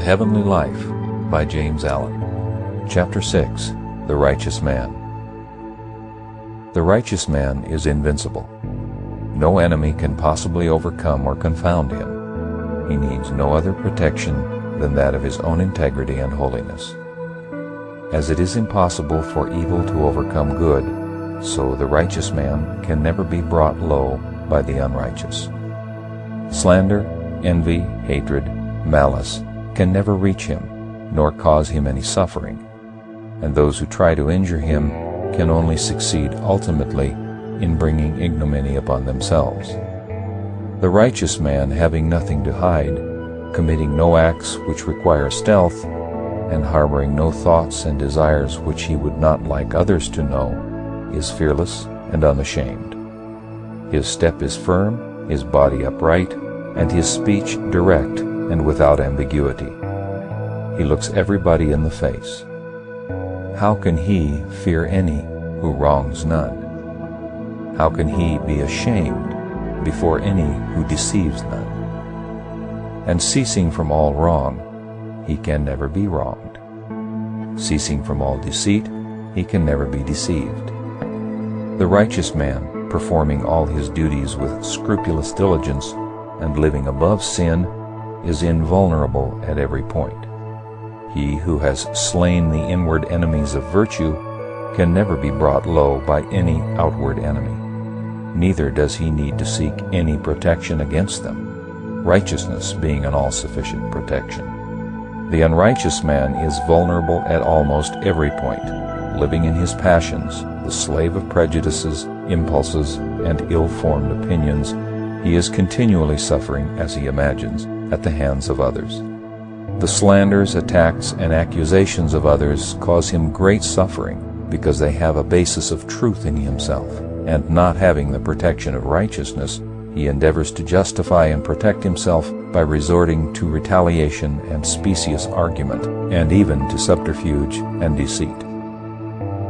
Heavenly Life by James Allen. Chapter 6. The Righteous Man. The righteous man is invincible. No enemy can possibly overcome or confound him. He needs no other protection than that of his own integrity and holiness. As it is impossible for evil to overcome good, so the righteous man can never be brought low by the unrighteous. Slander, envy, hatred, malice can never reach him, nor cause him any suffering, and those who try to injure him can only succeed ultimately in bringing ignominy upon themselves. The righteous man, having nothing to hide, committing no acts which require stealth, and harboring no thoughts and desires which he would not like others to know, is fearless and unashamed. His step is firm, his body upright, and his speech direct and without ambiguity. He looks everybody in the face. How can he fear any who wrongs none? How can he be ashamed before any who deceives none? And ceasing from all wrong, he can never be wronged. Ceasing from all deceit, he can never be deceived. The righteous man, performing all his duties with scrupulous diligence and living above sin, is invulnerable at every point. He who has slain the inward enemies of virtue can never be brought low by any outward enemy. Neither does he need to seek any protection against them, righteousness being an all-sufficient protection. The unrighteous man is vulnerable at almost every point, living in his passions, the slave of prejudices, impulses, and ill-formed opinions. He is continually suffering, as he imagines, at the hands of others. The slanders, attacks, and accusations of others cause him great suffering because they have a basis of truth in himself, and not having the protection of righteousness, he endeavors to justify and protect himself by resorting to retaliation and specious argument, and even to subterfuge and deceit.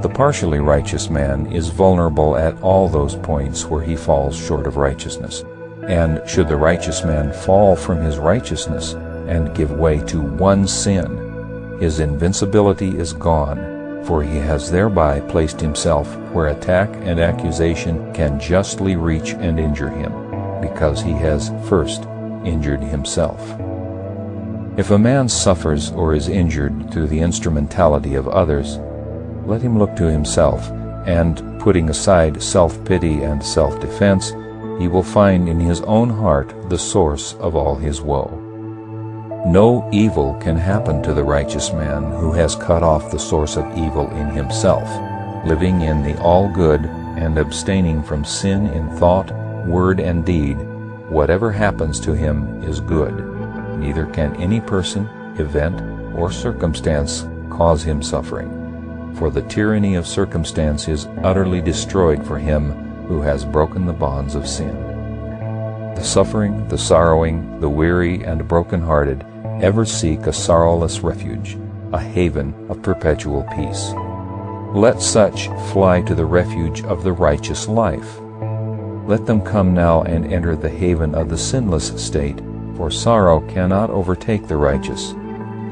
The partially righteous man is vulnerable at all those points where he falls short of righteousness. And should the righteous man fall from his righteousness and give way to one sin, his invincibility is gone, for he has thereby placed himself where attack and accusation can justly reach and injure him, because he has first injured himself. If a man suffers or is injured through the instrumentality of others, let him look to himself, and, putting aside self-pity and self-defense, he will find in his own heart the source of all his woe. No evil can happen to the righteous man who has cut off the source of evil in himself, living in the all-good and abstaining from sin in thought, word, and deed. Whatever happens to him is good. Neither can any person, event, or circumstance cause him suffering, for the tyranny of circumstance is utterly destroyed for him who has broken the bonds of sin. The suffering, the sorrowing, the weary, and broken-hearted ever seek a sorrowless refuge, a haven of perpetual peace. Let such fly to the refuge of the righteous life. Let them come now and enter the haven of the sinless state, for sorrow cannot overtake the righteous.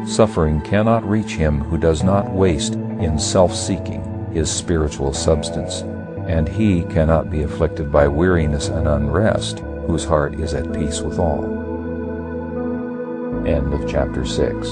Suffering cannot reach him who does not waste in self-seeking his spiritual substance, and he cannot be afflicted by weariness and unrest, whose heart is at peace with all. End of Chapter 6.